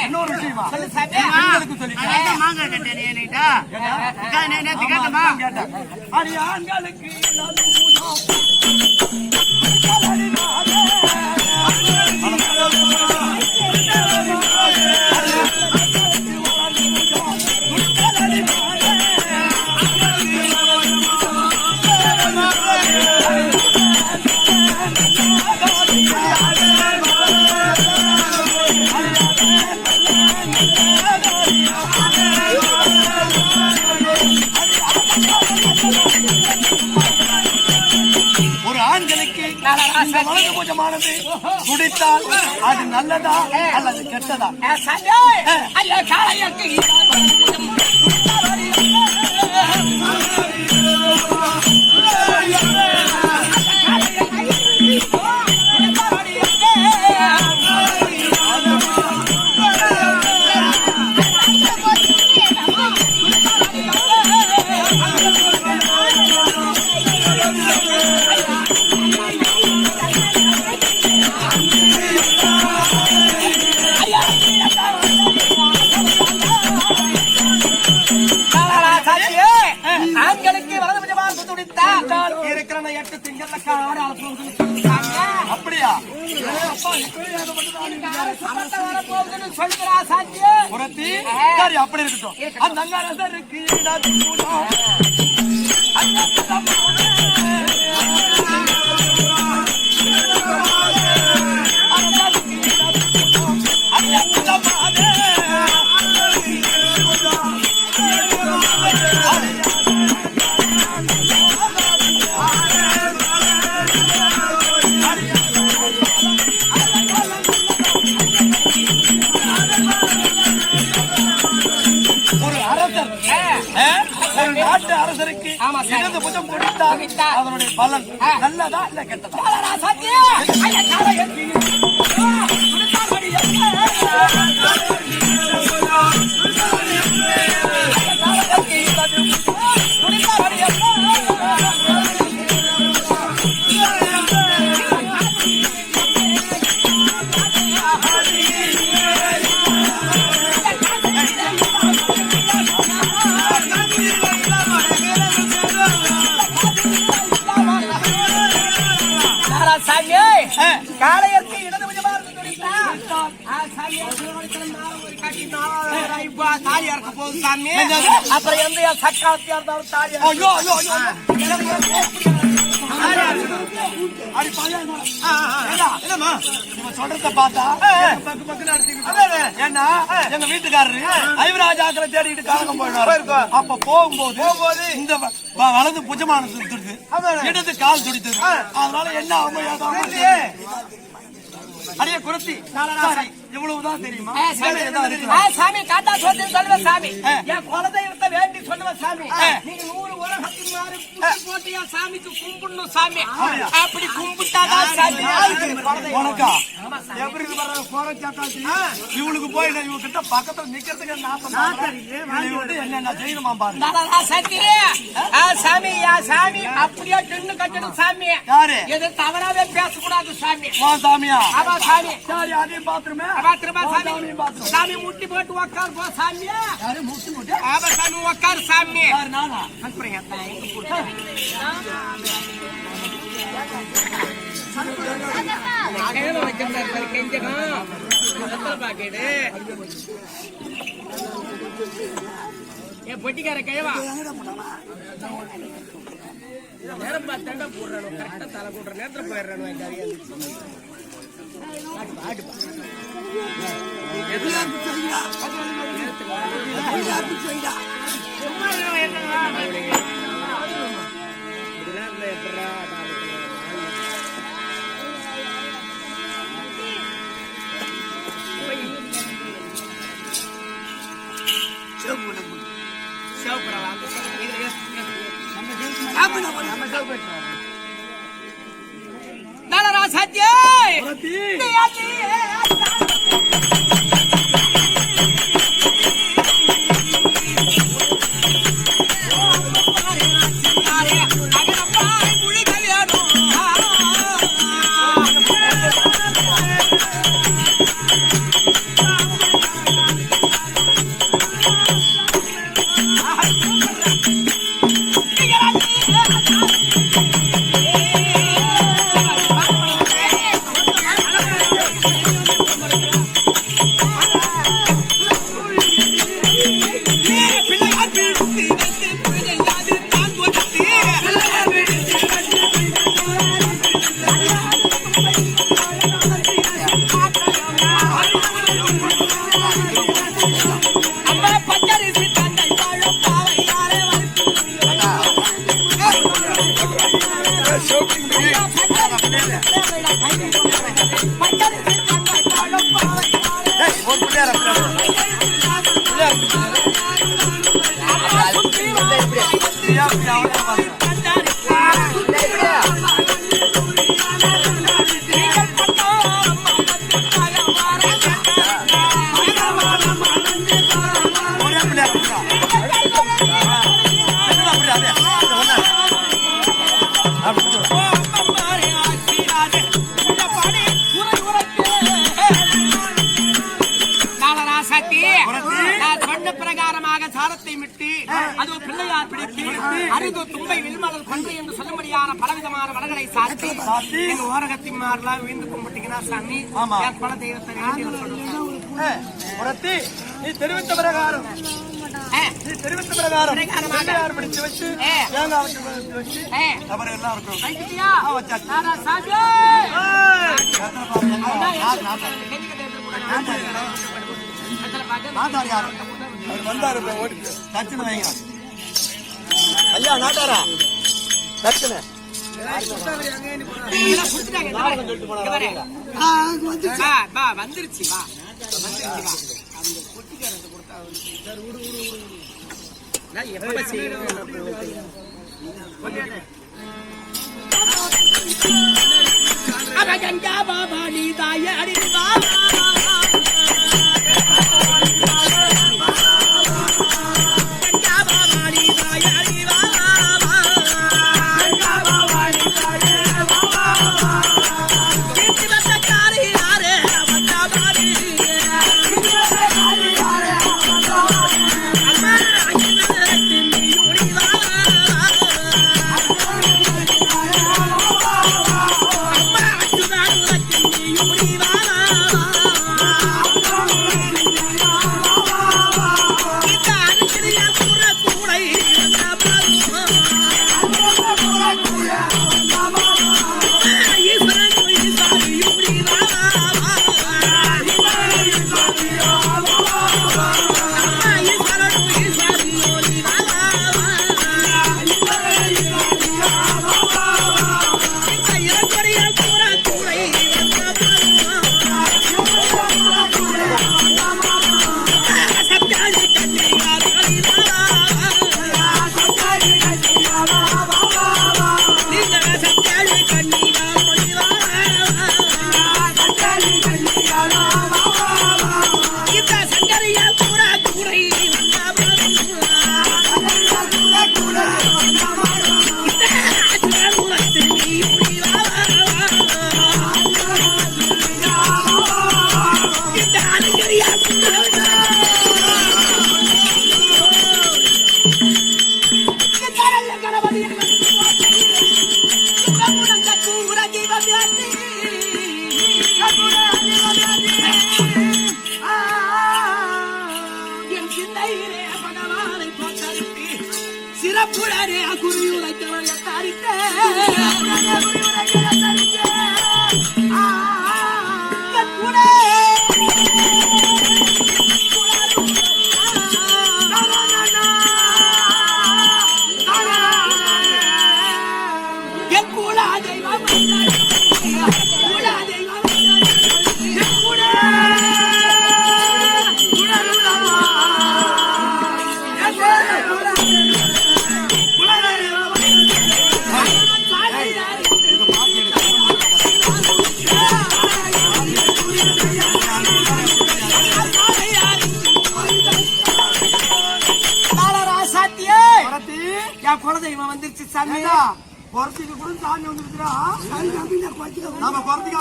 இன்னொரு விஷயமா மாங்காய் கேட்டேன் ஆண்களுக்கு வலது பூஜமானது குடித்தால் அது நல்லதா அல்லது கெட்டதா? அப்படியா? சரி, அப்படி இருக்கட்டும். அந்த அங்கரசருக்கு நாட்டு அரசருக்கு இடது புஜம் கொடுத்தால் அதனுடைய பலன் நல்லதா இல்ல கெட்டதா? காளையருக்கு இடது புஜமாக தாலி இறக்க போகுது சாமி. அப்புறம் எந்த சக்காத்தியா இருந்தாலும் தாலி சொல்றத பார்த்தா ஏன்னா எங்க வீட்டுக்காரரு ஐவராஜாக்களை தேடிட்டு காலகம் போயிடுவாரு. அப்ப போகும்போது இந்த வலது புஜமானது இடது கால் துடித்தது. அதனால என்ன அடைய குரத்தி இவ்வளவுதான் தெரியுமா? சாமி காட்டா சொல்லி சொல்லுவ சாமி, என் குலதெய்வத்தை வேண்டி சொல்லுவ சாமி. நீங்க 100 உலகத்தின் மாறி போட்டு என் சாமிக்கு கும்பிடணும் சாமி. அப்படி கும்பிட்டாதான் சாமி வணக்கம். எப்படி இவளுக்கு போய் இவங்க கிட்ட பக்கத்துல நிக்கிறதுக்கு என்ன செய்யணுமா பாருங்க சாமி. சாமி அப்படியே நின்று கட்டணும் சாமி. யாரு எது தவறாவே பேசக்கூடாது சாமி. சாமியா? ஆமா சாமி. சரி, அதையும் பாத்துருமே. சாமி முட்டி போட்டு உக்காரு போ சாமி. முட்டி போட்டு ஆமா சாமி உக்காரு சாமி. நானா அனுப்புறேன் பொட்டிக்கார கைவா நேரம் பார்த்தாண்டா போடுறானு. கரெக்டா தலை போடுற நேரத்துல போயிடுறானு. சத்யா சொன்ன பிரகாரமாக சாரத்தை விட்டு அது பிள்ளையார் பிடித்து அருகு தும்பை வில்மலர் கொன்று என்று சொல்லும்படியான பலவிதமான வடகளை சாத்தி எங்க ஓரகத்தின் மாறலாம் விழுந்து கும்பிட்டீங்கன்னா சாமி பல தெய்வத்தை நீ தெரிவித்த பிரகாரம் பிடிச்சு வச்சு வச்சு அப்புறம் எல்லாம் வந்தாரு தச்சுன்னு வைங்க ஐயா நாட்டாரா தச்சுன்னு வந்துருச்சு வா கங்கா பாபா நீ தாய அறிவா சிறப்புடனே குருவியுரை தரித்தே குலதெய்வம் வந்துருச்சு சாமி பொறத்துக்கு கூட சாமி வந்துருக்குறா நாம பொறத்துக்கு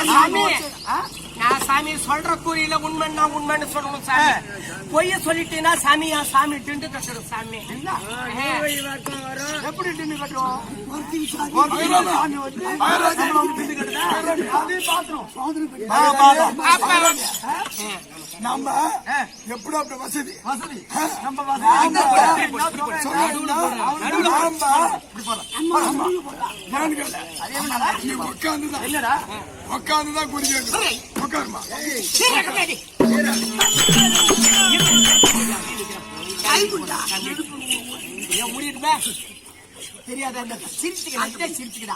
சாமி நான் சாமி சொல்ற கூறியில உண்மைன்னா உண்மைன்னு சொல்லணும் சாமி பொய்ய சொல்லிட்டீங்கன்னா சாமி என் சாமி டிண்டு கட்டுறோம் சாமி எப்படி டிண்டு கட்டுவோம் நம்ம எப்படி அப்படி வசதி நம்ம உட்காந்துதான் குறிக்க உட்காருமா தெரியாத சிரிச்சுக்கிடா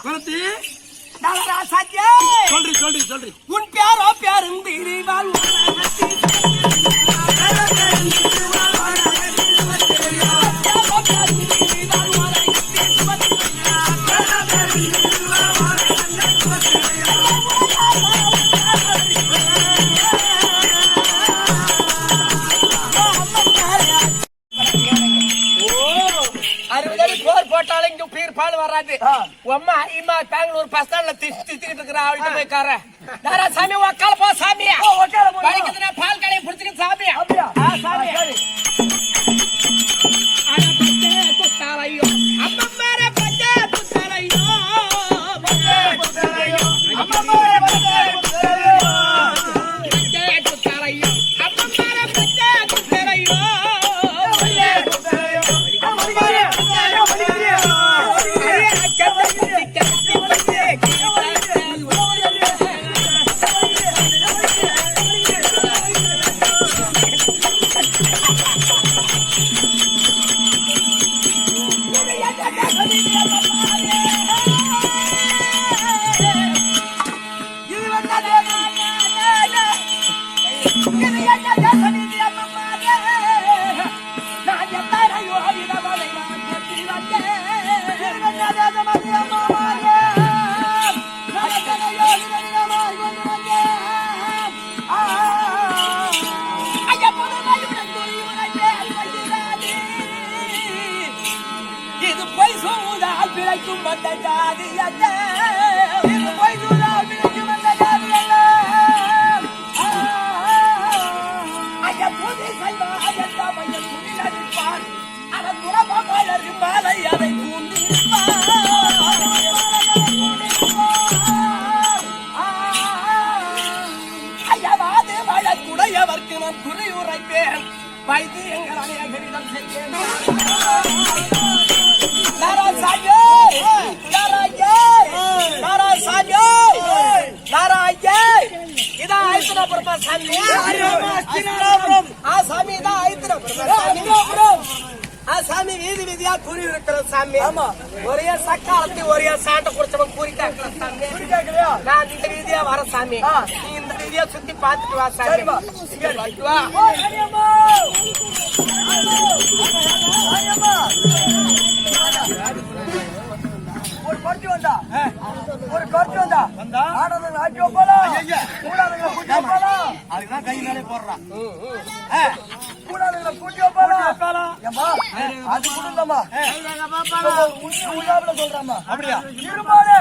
சொல்றி உன் பேரோ பேரும் பிரிவால் வராது அம்மா இம்மா பெங்களூர் பஸ் ஸ்டாண்ட்ல திட்டிட்டு இருக்கிற அவள்கிட்ட போய் கார சாமி உக்கால போ சாமி பால் கடையை பிடிச்சிக்க சாமி பிழைக்கும் வந்த ஜாதி அல்ல பொய்துதா பிழைக்கும் வந்த ஜாதி அல்ல ஐயா புதி செல்வா ஐயா மையம் துணில் அடிப்பான் அவன் புறப்பாளர் மாலை அதை பூண்டிருப்பான் ஐயாவாது வழக்குடையவர்க்கு நான் குறி உரைப்பேன் வைத்தியங்கள் அநேகரிடம் செய்வேன் சாமி வீதி வீதியா கூறி இருக்கிற சாமி ஒரே சக்காலத்தை ஒரே சாட்டை குடிச்சவன் கூறி கேட்கிற சாமி நான் இந்த வீதியா வர சாமி நீ இந்த வீதியா சுத்தி பார்த்துட்டு வா சாமி வா ஒரு கொட்டி வந்தா ஆடவங்க ஆட்டி வைப்பாளா கூடாதுங்களை கூட்டி வைப்பாளா அதுக்குதான் கை மேலே போடுறான் கூடாதுங்களை கூட்டி வைப்பாளா ஏமா அது கூட இல்லம்மா உள்ளாவில சொல்றாமா அப்படியா இரும்பாடு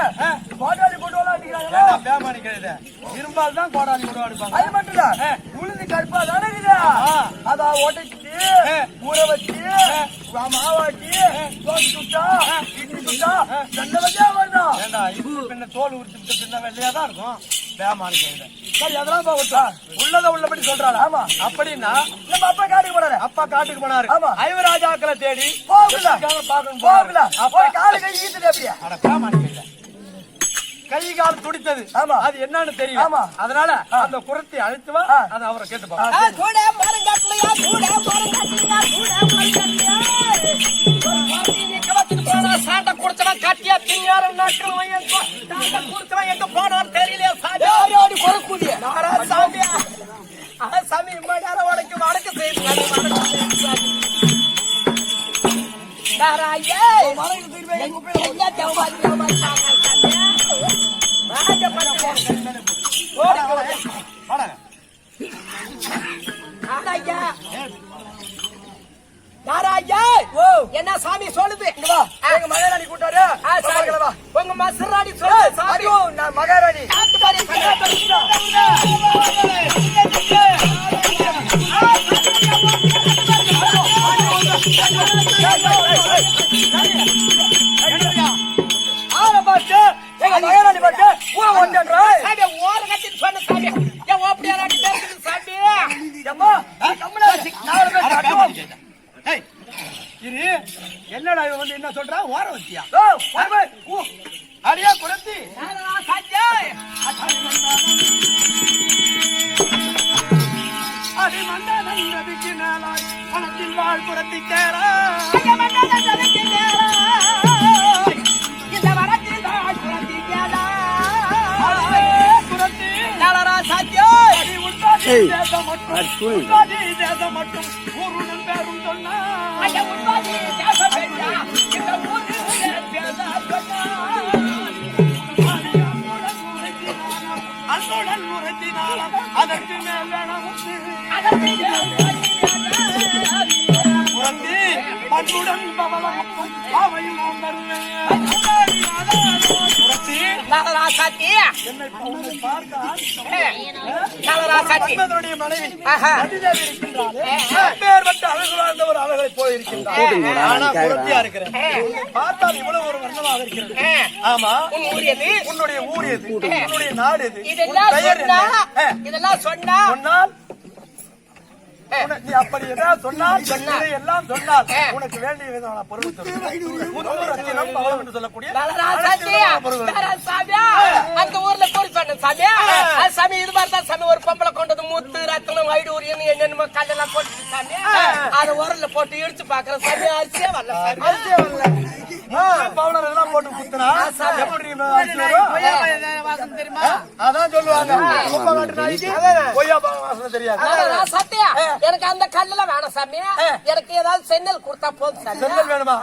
கோடாலி கொண்டு வரலாம் அடிக்கிறாங்களா பேமானி கிடையாது இரும்பால் தான் கோடாலி கொண்டு அடிப்பாங்க அது மட்டும் இல்ல உளுந்து கடுப்பா தானே இருக்குதா அதை உடைச்சு ஊற வச்சு மாவாட்டி தோசை சுட்டா இட்லி சுட்டா நல்ல வகையா வரணும் ஏண்டா இது பின்ன தோல் உரிச்சு பின்ன வெள்ளையா தான் இருக்கும் பேமானி கிடையாது சரி அதெல்லாம் விட்டா உள்ளத உள்ளபடி சொல்றாரு ஆமா அப்படின்னா நம்ம அப்பா காட்டுக்கு போனாரு ஆமா ஐவராஜாக்களை தேடி போகல போகல அப்ப காலு கை ஈத்துது அப்படியே அட பேமானி கிடையாது கை கால் துடித்தது ஆமா அது என்னன்னு தெரியும் ஆமா அதனால அந்த குரத்தை அழுத்துவா அத அவரை கேட்டு பாருங்க கூட மரங்கட்டலையா கூட மரங்கட்டலையா கூட மரங்கட்டலையா நீ கவத்துக்கு போனா சாட்ட குடிச்சவன் கட்டியா திங்காரம் நாட்கள் வையன் சாட்ட குடிச்சவன் எங்க போனான்னு தெரியல சாமி ஓடி பொறுக்குடி நாரா சாமி சாமி இம்மாடார வடக்கு வடக்கு செய்து நாராயே மரங்க திரும்பி எங்க போய் என்ன தேவமா சாமி என்ன சாமி சொல்லுது எங்க மகாராணி கூட்டாரு உங்க மசராணி சொல்லு நான் மகாராணி மகாராணி பாட்டு ஊர ஒன்றா ஓர கட்டி சொன்ன சாமி ஏன் ஓப்படியா ராட்டி பேசுறது சாமி அம்மா கம்மனா இரு என்னடா இவன் வந்து என்ன சொல்றா ஓர வச்சியா அடியா குரத்தி அடி மண்டா நதிக்கு மேலாய் பணத்தில் வாழ் குரத்தி கேரா நதிக்கு நேராய் இந்த வரத்தில் வாழ் குரத்தி கேரா குரத்தி நலரா சாத்தியோ தேசம் மட்டும் ஊருடன் பேரும் சொன்னா இந்த அன்புடன் உரைத்தினாலும் அதற்கு மேல் வேணும் உரத்தி பண்புடன் பவளமும் அவையும் நான் தருவேன் என்னை பார்க்க மனைவி ஒரு அழகை போயிருக்கின்றார் பார்த்தால் இவ்வளவு ஒரு வர்ணமாக இருக்கிறது ஆமா உன்னுடைய ஊர் எது உன்னுடைய நாடு எது இதெல்லாம் சொன்னால் நீ அப்படி ஏதாவது சொன்னால் எல்லாம் சொன்னால் உனக்கு வேண்டிய விதமான பொருள் சொல்லக்கூடிய அந்த ஊர்ல போய் சொன்ன சாமியா சாமி இது மாதிரி தான் சாமி ஒரு பொம்பளை கொண்டது மூத்து ரத்தனம் வைடூரியன் என்னென்னமோ கல்லெல்லாம் போட்டு சாமி அதை உரல்ல போட்டு இடிச்சு பாக்குற சாமி அரிசியே வரல பவுடர் எல்லாம் போட்டு குத்துனா எப்படி தெரியுமா அதான் சொல்லுவாங்க தெரியாது சத்தியா எனக்கு அந்த கல்லுல வேணும் சாமி எனக்கு ஏதாவது சென்னல் கொடுத்தா போதும் சாமி சென்னல் வேணுமா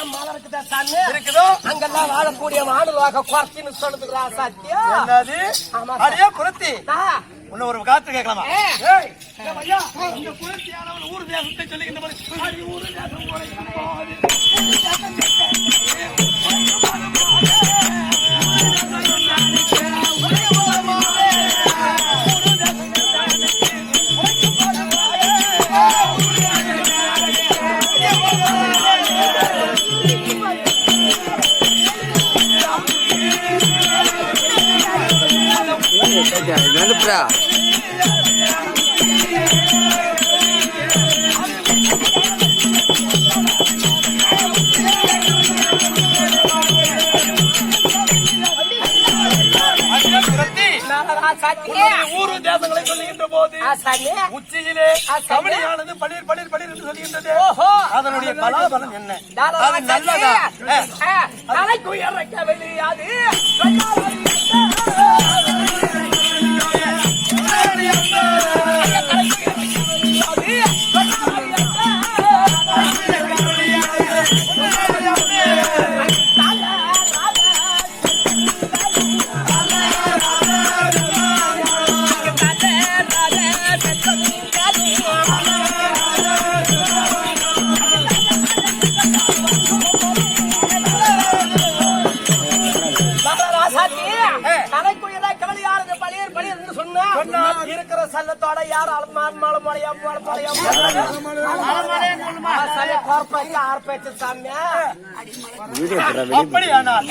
எங்கெல்லாம் மலை இருக்குதா சாமி இருக்குதோ அங்கெல்லாம் வாழக்கூடிய மாடுவாக குறைச்சின்னு சொல்லுதுங்களா சத்தியம் என்னது அடியே குரத்தி உன்ன ஒரு காத்து கேட்கலாமா ஏய் ஐயா இந்த குரத்தியானவன் ஊர் தேசத்தை சொல்லிக்கின்ற மாதிரி அடி ஊர் தேசம் அனுப்புறா ஊரு தேசங்களை சொல்லுகின்ற போது உச்சியிலே கபடியானது பளிர் பளிர் பளிர் என்று சொல்லுகின்றது அதனுடைய பலாபலம் என்ன அது நல்லதா இருக்கிற சல்லத்தோட யாரும் அப்படியானால்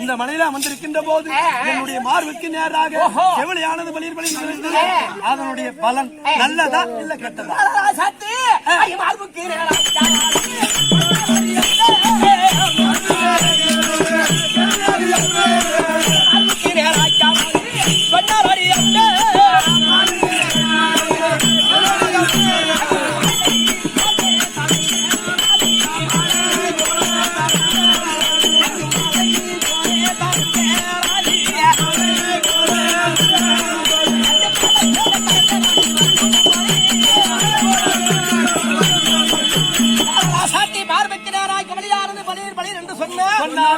இந்த மலையில அமர்ந்திருக்கின்ற போது என்னுடைய மார்புக்கு நேராக செவிலியானது பளிர் பளிர் அதனுடைய பலன் நல்லதா இல்ல கெட்டதா மார்புக்கு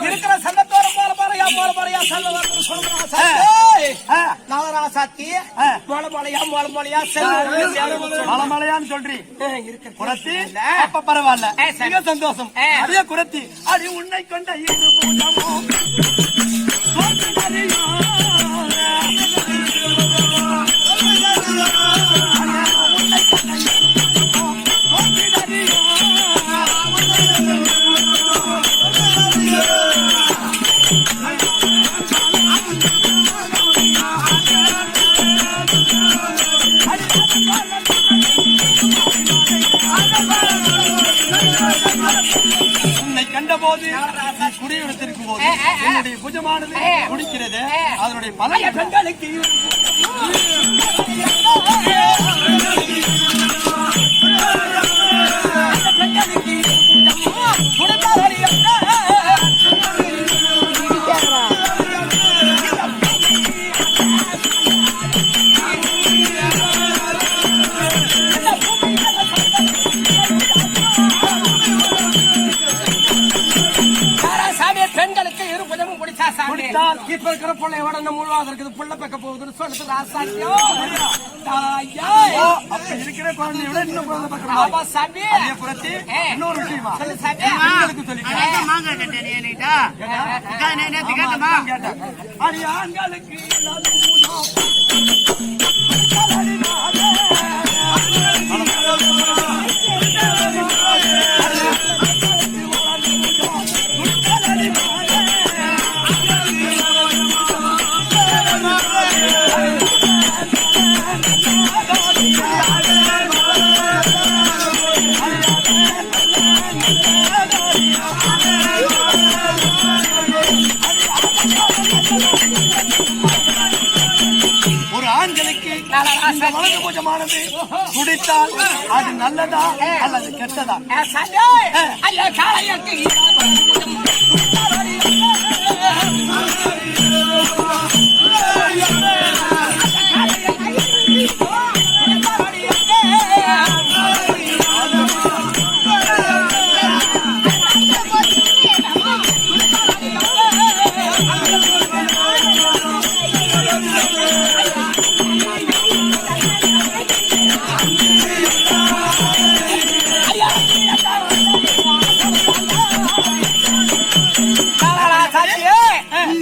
இருக்கிற சங்கத்தோட போல போறையா நவராசாத்தி மொழமொழியா மலையான்னு சொல்றீ குரத்தி அப்ப பரவாயில்ல மிக சந்தோஷம் அதே குரத்தி அடி உன்னை கொண்ட இரு பூஜமோ கண்டபோது குடியிருத்திருக்கும் போது என்னுடைய புஜமானது குடிக்கிறது அதனுடைய பழைய பெண்களுக்கு இப்ப இருக்கிற பிள்ளையோட முழுவாத இருக்குது புள்ள பக்க போகுதுன்னு சொல்லுது இருக்கிற குழந்தைய விட இன்னும் குழந்தை இன்னொரு விஷயமா ஆண்களுக்கு இந்த வலது பூஜமானது குடித்தால் அது நல்லதா அல்லது கெட்டதா? சாமி ஐயா காளையருக்கு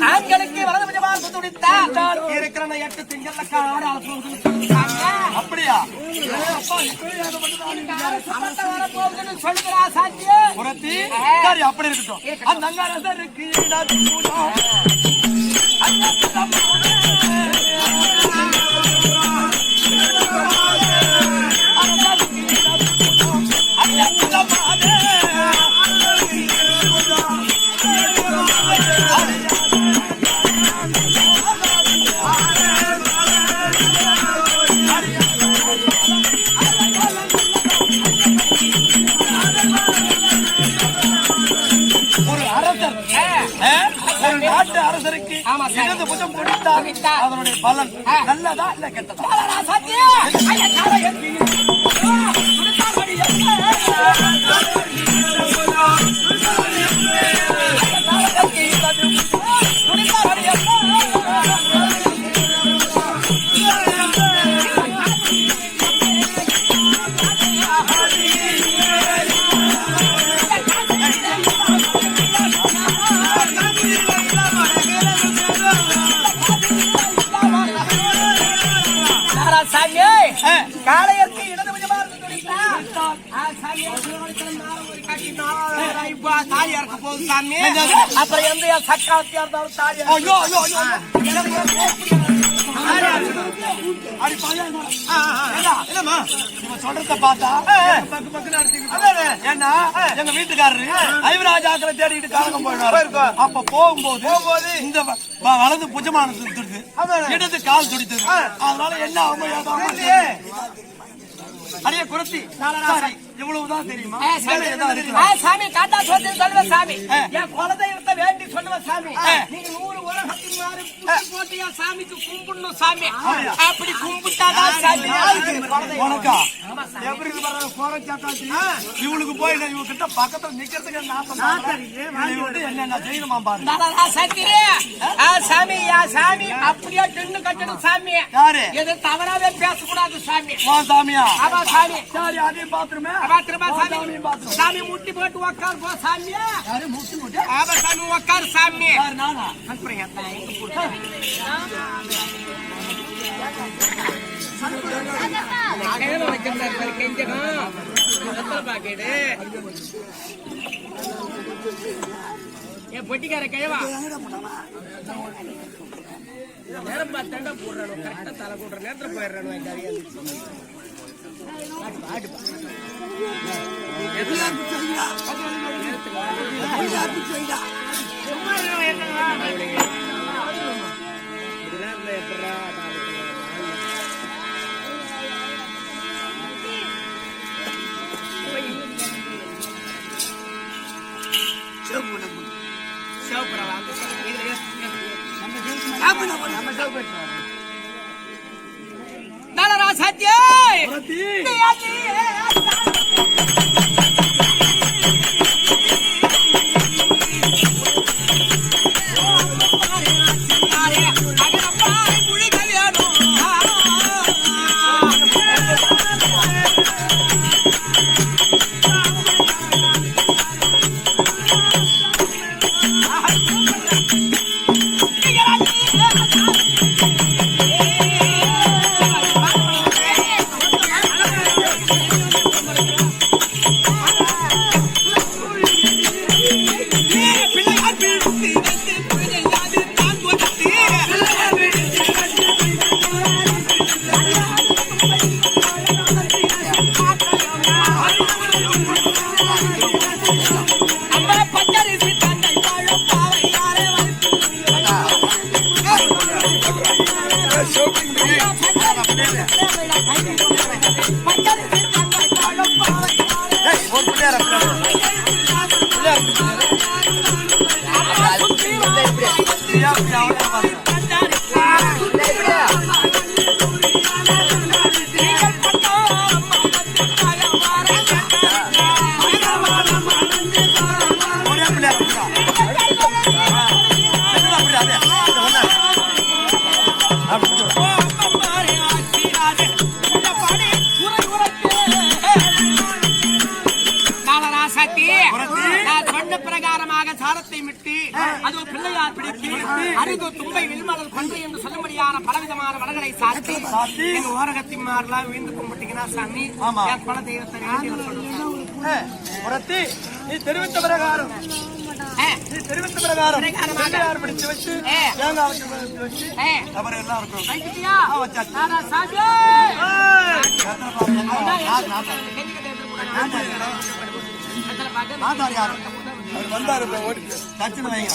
ஆண்களுக்கு வலது பட்சமாக துடித்தால் இருக்கிற 8 திங்கள்ல காடால போகுது. அப்படியா? சொல்லுறா சாத்தியே புரத்தி சரி, அப்படி இருக்கட்டும். அந்த அங்கரசருக்கு ஒரு நாட்டு அரசருக்கு இடது புஜம் கொடுத்தால் அதனுடைய பலன் நல்லதா இல்ல கெட்டதா? காளையருக்கு இடது பட்சமாக தாலி இறக்க போகுது சாமி. அப்புறம் எந்த சக்காத்தியா இருந்தாலும் தாலி சொல்றத பார்த்தா ஏன்னா எங்க வீட்டுக்காரரு ஐவராஜாக்களை தேடிட்டு காலகம் போயிடுவாரு. அப்ப போகும்போது இந்த வலது புஜமானது துடித்து இடது கால் துடித்தது. அதனால என்ன அவங்க அரிய குரத்தி இவ்வளவுதான் தெரியுமா? சாமி காட்டா சொல்லி சொல்லுவ சாமி. என் குலதெய்வத்தை வேண்டி சொல்லுவ சாமி. நீங்க 100 உலகத்தின் மாறு போட்டியா சாமிக்கு கும்பிடணும் சாமி. அப்படி கும்பிட்டாதான் சாமி உனக்கா எப்படி இவளுக்கு போய் இவங்க கிட்ட பக்கத்துல நிக்கிறதுக்கு என்ன செய்யணுமா பாரு சாமி. சாமி அப்படியே நின்று கட்டணும் சாமி. யாரு எது தவறாவே பேசக்கூடாது சாமி. சாமியா? ஆமா சாமி. சரி, அதையும் பாத்துருமே. சாமி முட்டி போட்டு உக்கார் போ சாமி. ஆமா சாமி உக்கார் சாமி. நானா பொட்டிக்கார கைவா நேரம் பார்த்தாண்டா போடுறானு கரெக்டா தலை போடுற நேரத்துல போயிடுறானு. சத்யா பிரகாரமாக சாரத்தை விட்டு அது பிள்ளையார் பிடித்து அருகு தும்பை வில்மடல் கொன்றை என்று சொல்லும்படியான பலவிதமான வடகளை சாத்தி எங்க ஓரகத்தின் மாறலாம் வீழ்ந்து கும்பிட்டீங்கன்னா சாமி பல தெய்வத்தை நீ தெரிவித்த பிரகாரம் பிடிச்சு வச்சு அப்புறம் எல்லாம் இருக்கும் வந்தாரு தச்சுன்னு வைங்க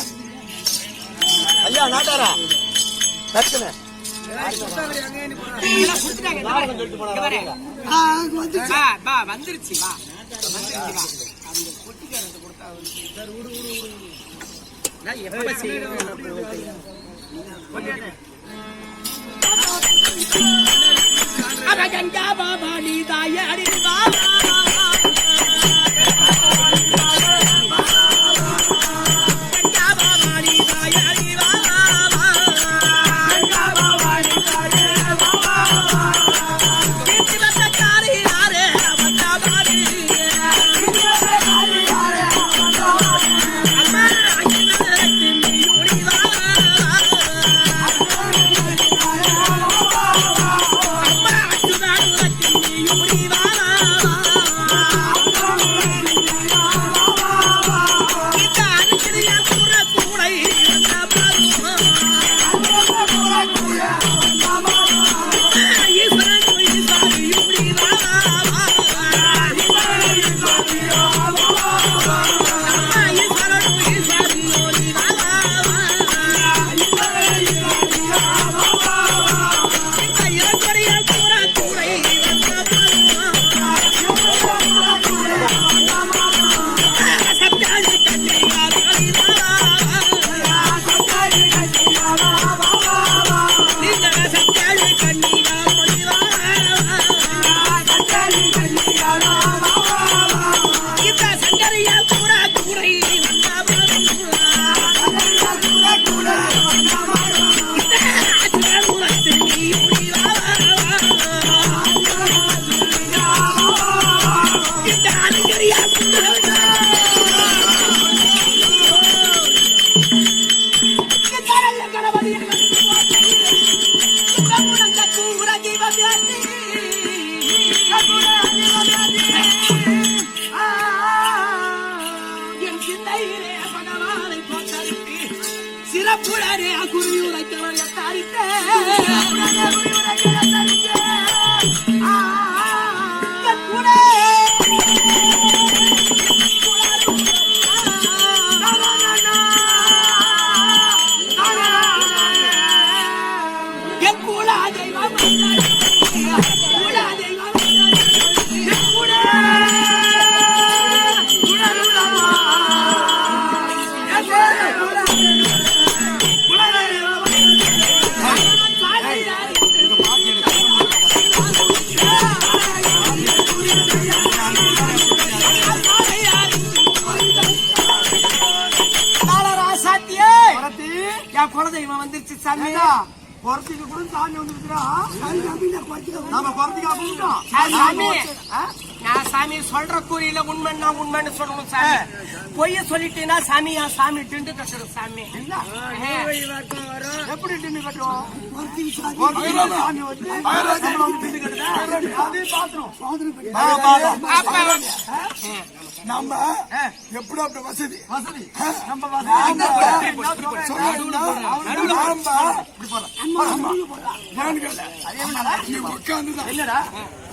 ஐயா நாட்டாரா தச்சுன்னு வந்துருச்சு கங்கா பாபா நீ தாய அறிவா சிறப்புடனே குருயுரைத்தவர் எத்தாரித்தே குலதெய்வம் வந்துருச்சு சாமி குறத்துக்கு கூட சாமி வந்துருக்குறா நாம குறத்துக்கு சாமி நான் சாமி சொல்ற கூறியில உண்மைன்னா உண்மைன்னு சொல்லணும் சாமி பொய்ய சொல்லிட்டேன்னா சாமி என் சாமி டிண்டு கட்டுறது சாமி எப்படி டிண்டு கட்டுவோம் சாமி வந்து நம்ம எப்படி அப்படி வசதி நம்ம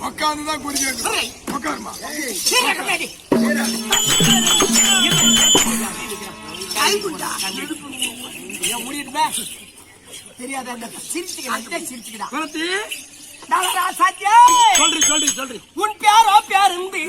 உட்காந்துதான் குறிக்க உட்காருமா தெரியாத சிரிச்சுக்கிட்டா சொல்றி உன் பேரோ பேருந்து